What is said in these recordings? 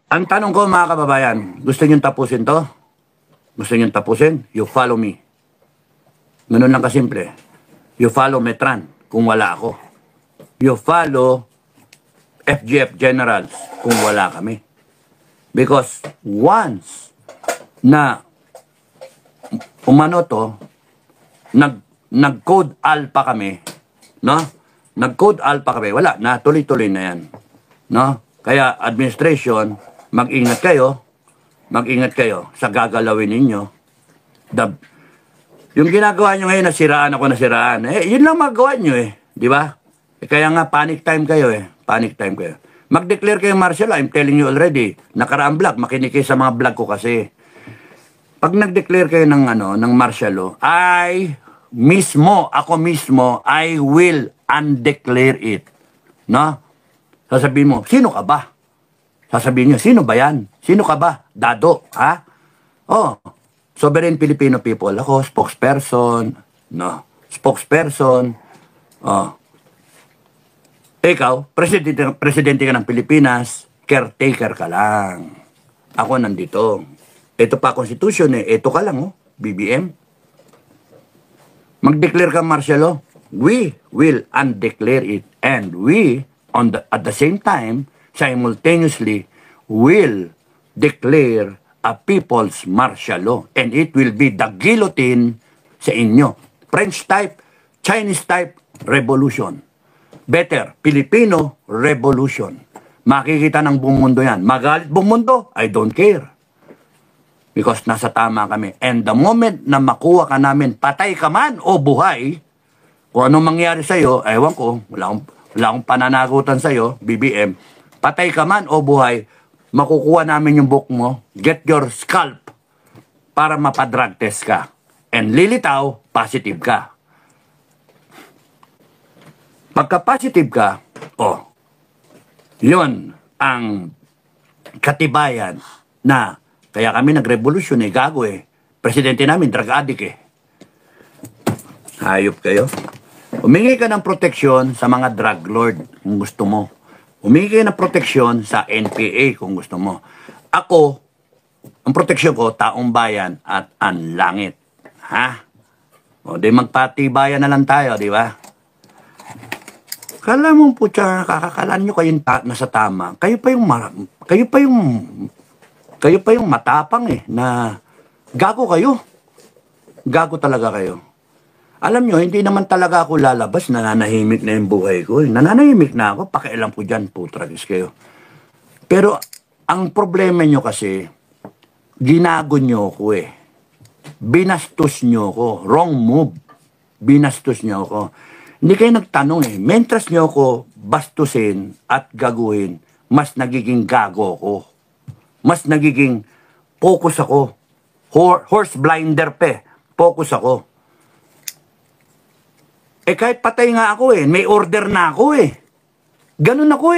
Ang tanong ko mga kababayan, gusto nyo tapusin to? Gusto nyo tapusin? You follow me. Ganun lang kasimple. You follow Metran kung wala ako. You follow FGF Generals kung wala kami. Because once na umano to, nag-code alpha kami, no? Nag-code alpha kami, wala na, tuloy-tuloy na yan. No? Kaya administration, mag-ingat kayo sa gagalawin ninyo. Yung ginagawa nyo ngayon, nasiraan ako, yun lang magawa nyo di ba? Kaya nga, panic time kayo panic time kayo. Mag-declare kayo martial law, I'm telling you already, nakaraang vlog, makinig kayo sa mga vlog ko kasi. Pag nag-declare kayo ng martial law, ako mismo, I will undeclare it. No? Sasabihin mo, sino ka ba? Sasabihin nyo, sino ba yan? Sino ka ba? Dado, ha? Oh, sovereign Filipino people. Ako, spokesperson. No, spokesperson. Oh. Ikaw, presidente ka ng Pilipinas, caretaker ka lang. Ako nandito. Ito pa constitution Ito ka lang, BBM. Mag-declare ka martial law. We will undeclare it. And we, at the same time, simultaneously, will declare a people's martial law. And it will be the guillotine sa inyo. French type, Chinese type, revolution. Better, Filipino revolution. Makikita ng buong mundo yan. Magalit buong mundo, I don't care. Because nasa tama kami. And the moment na makuha ka namin, patay ka man o buhay, kung anong mangyari sa'yo, ewan ko, wala akong pananagutan sa'yo, BBM, patay ka man o buhay, makukuha namin yung book mo, get your scalp para mapadrug test ka. And lilitaw, positive ka. Pagka positive ka, yun ang katibayan na kaya kami nagrevolusyon gago Presidente namin, drug addict Hayop kayo. Humingi ka ng proteksyon sa mga drug lord kung gusto mo. Humingi ka ng proteksyon sa NPA kung gusto mo. Ako, ang proteksyon ko, taong bayan at ang langit. Ha? O, di magpatibayan na lang tayo, di ba? Kala mo po siya, kakakalan nyo kayong nasa tama. Kayo pa yung matapang na gago kayo. Gago talaga kayo. Alam nyo, hindi naman talaga ako lalabas, nananahimik na yung buhay ko. Nananahimik na ako, pakialam ko dyan, putragis kayo. Pero, ang problema nyo kasi, ginago nyo ko Binastos nyo ko. Wrong move. Binastos nyo ko. Hindi kayo nagtanong Mentras nyo ko bastusin at gaguhin, mas nagiging gago ko. Mas nagiging focus ako. Horse blinder focus ako. Kahit patay nga ako may order na ako Ganun ako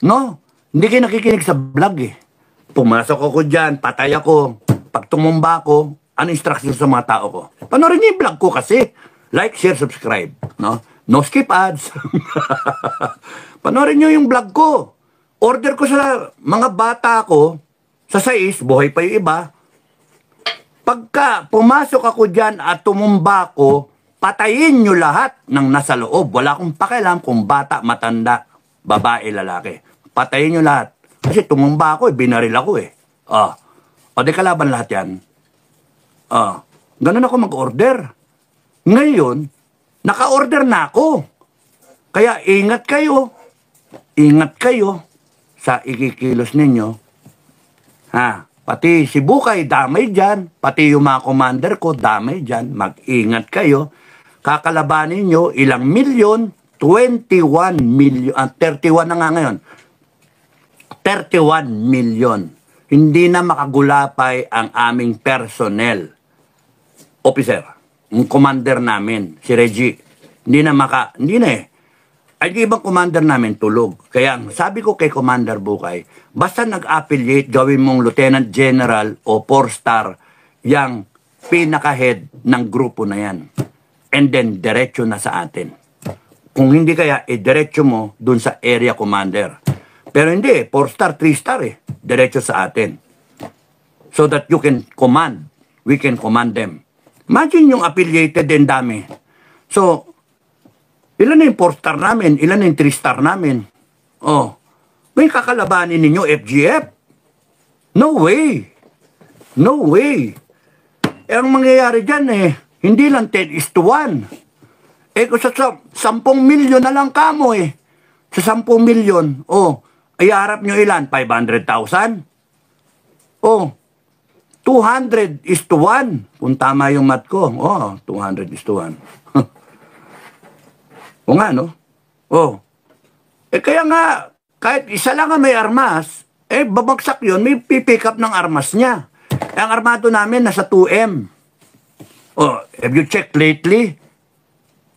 No? Hindi kayo nakikinig sa vlog Pumasok ako dyan, patay ako. Pag tumumba ako, ano instruction sa mga tao ko? Panoorin niyo yung vlog ko kasi. Like, share, subscribe. No skip ads. Panoorin niyo yung vlog ko. Order ko sa mga bata ko, sa 6, buhay pa yung iba. Pagka pumasok ako dyan at tumumba ko, patayin nyo lahat ng nasa loob. Wala akong pakialam kung bata, matanda, babae, lalaki. Patayin nyo lahat. Kasi tumumba ako binaril ako O di kalaban lahat yan. Ganun ako mag-order. Ngayon, naka-order na ako. Kaya ingat kayo. Ingat kayo sa ikikilos ninyo. Pati si Bukay, damay dyan. Pati yung mga commander ko, damay dyan. Mag-ingat kayo. Kakalabanin nyo, ilang milyon? 21 million. 31 na nga ngayon. 31 million. Hindi na makagulapay ang aming personnel. Officer. Yung commander namin, si Reggie. Hindi na Ay, yung ibang commander namin tulog. Kaya sabi ko kay Commander Bukay, basta nag-affiliate, gawin mong Lieutenant General o 4-star yung pinaka-head ng grupo na yan. And then, diretso na sa atin. Kung hindi kaya, diretso mo dun sa area commander. Pero hindi, 4-star, 3-star eh. Diretso sa atin. So that you can command. We can command them. Imagine yung affiliated din dami. So, ilan na yung 4-star namin? Ilan na yung 3-star namin? Oh, may kakalabanin ninyo FGF? No way. No way. Eh, ang mangyayari dyan eh, hindi lang 10:1. Eh, kung sa 10 milyon na lang kamo eh. Sa 10 milyon, oh, ay harap nyo ilan? 500,000? Oh, 200:1. Kung tama yung math ko. Oh, 200:1. O nga, no? Oh. Eh, kaya nga, kahit isa lang ang may armas, eh, babagsak yun, may pipick up ng armas niya. Eh, ang armado namin, nasa 2M. Oh, have you checked lately?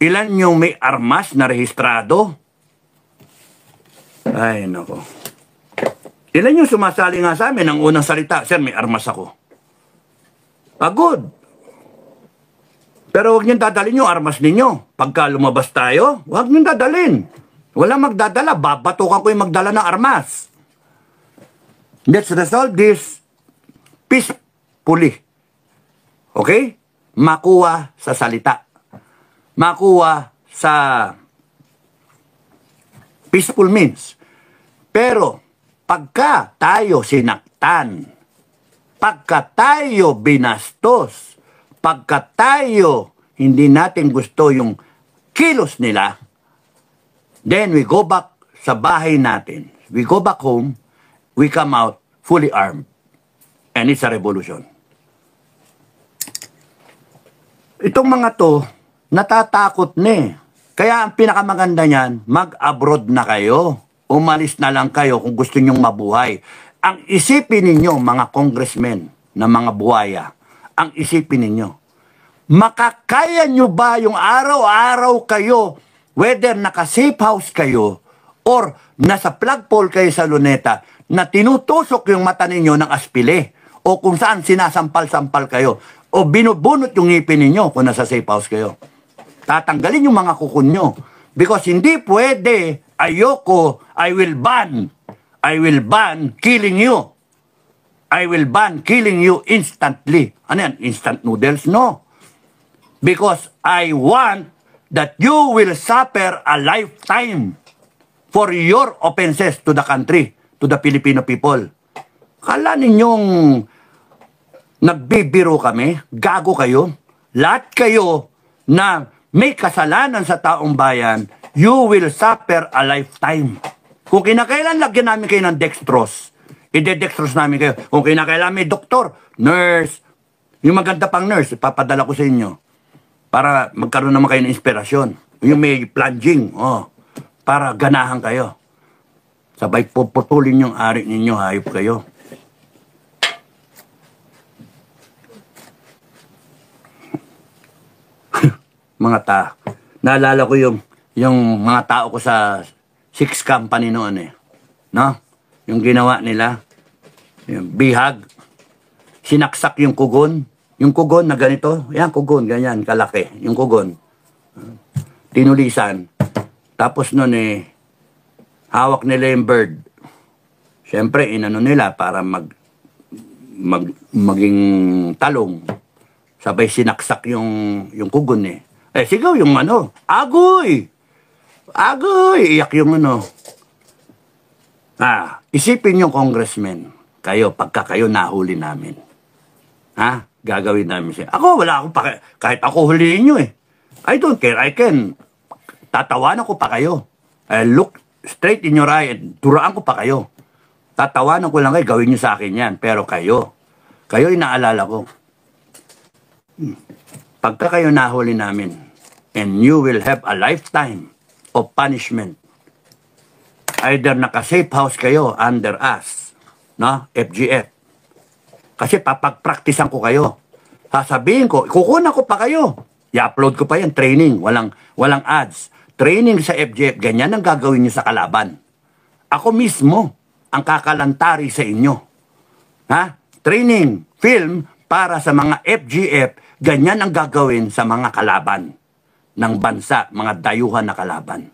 Ilan yung may armas na rehistrado? Ay, nako. Ilan yung sumasali nga sa amin ang unang salita? Sir, may armas ako. Pagod. Pero huwag niyong dadalhin yung armas ninyo. Pagka lumabas tayo, huwag niyong dadalhin. Walang magdadala. Babatukan ko yung magdala ng armas. Let's resolve this peacefully. Okay? Makuha sa salita. Makuha sa peaceful means. Pero, pagka tayo sinaktan, pagka tayo binastos, pagka tayo hindi natin gusto yung kilos nila, then we go back sa bahay natin. We go back home, we come out fully armed. And it's a revolution. Itong mga to, natatakot na eh. Kaya ang pinakamaganda niyan, mag-abroad na kayo. Umalis na lang kayo kung gusto nyong mabuhay. Ang isipin ninyo, mga congressmen na mga buhaya, ang isipin ninyo, makakaya nyo ba yung araw-araw kayo, whether naka-safe house kayo, or nasa flagpole kayo sa luneta, na tinutusok yung mata ninyo ng aspile, o kung saan sinasampal-sampal kayo, o binubunot yung ngipin ninyo kung nasa safe house kayo. Tatanggalin yung mga kukun nyo. Because hindi pwede, ayoko, I will ban killing you. I will ban killing you instantly. Ano yan? Instant noodles? No. Because I want that you will suffer a lifetime for your offenses to the country, to the Filipino people. Kala ninyong nagbibiro kami? Gago kayo? Lahat kayo na may kasalanan sa taong bayan, you will suffer a lifetime. Kung kinakailan, lagyan namin kayo ng dextrose. Ide-dextrose namin kayo. Kung kinakailan may doktor, nurse, yung maganda pang nurse, ipapadala ko sa inyo. Para magkaroon naman kayo ng inspirasyon. Yung may plunging, oh, para ganahan kayo. Sabay puputulin yung ari ninyo, hayop kayo. Mga naalala ko yung mga tao ko sa 6 company noon eh. No? Yung ginawa nila, yung bihag, sinaksak yung kugon. Yung kugon na ganito, yan kugon, ganyan, kalaki. Yung kugon. Tinulisan. Tapos noon eh, hawak nila yung bird. Siyempre, inano nila para maging talong. Sabay sinaksak yung kugon eh. Eh, sigaw yung ano, agoy! Agoy! Iyak yung ano. Isipin yung congressman, kayo, pagka kayo nahuli namin. Gagawin namin siya. Ako, wala akong kahit ako huliin nyo eh. I don't care, I can. Tatawanan ko pa kayo. I look straight in your eye and duraan ko pa kayo. Tatawanan ko lang kayo, gawin nyo sa akin yan. Pero kayo inaalala ko. Pagka kayo nahuli namin, and you will have a lifetime of punishment. Either naka-safe house kayo under us, no? FGF. Kasi papagpraktisan ko kayo. Sasabihin ko, kukunan ko pa kayo. I-upload ko pa yan, training, walang ads. Training sa FGF, ganyan ang gagawin nyo sa kalaban. Ako mismo ang kakalantari sa inyo. Training, film, para sa mga FGF, ganyan ang gagawin sa mga kalaban ng bansa, mga dayuhan na kalaban.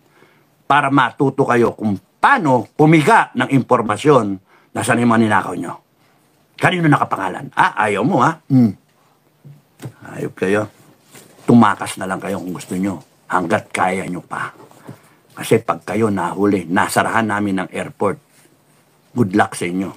Para matuto kayo kung paano pumiga ng impormasyon na saan yung mga ninakaw nyo? Kanino nakapangalan? Ayaw mo ha? Ayop kayo. Tumakas na lang kayo kung gusto nyo hanggat kaya nyo pa. Kasi pag kayo nahuli, nasarahan namin ng airport. Good luck sa inyo.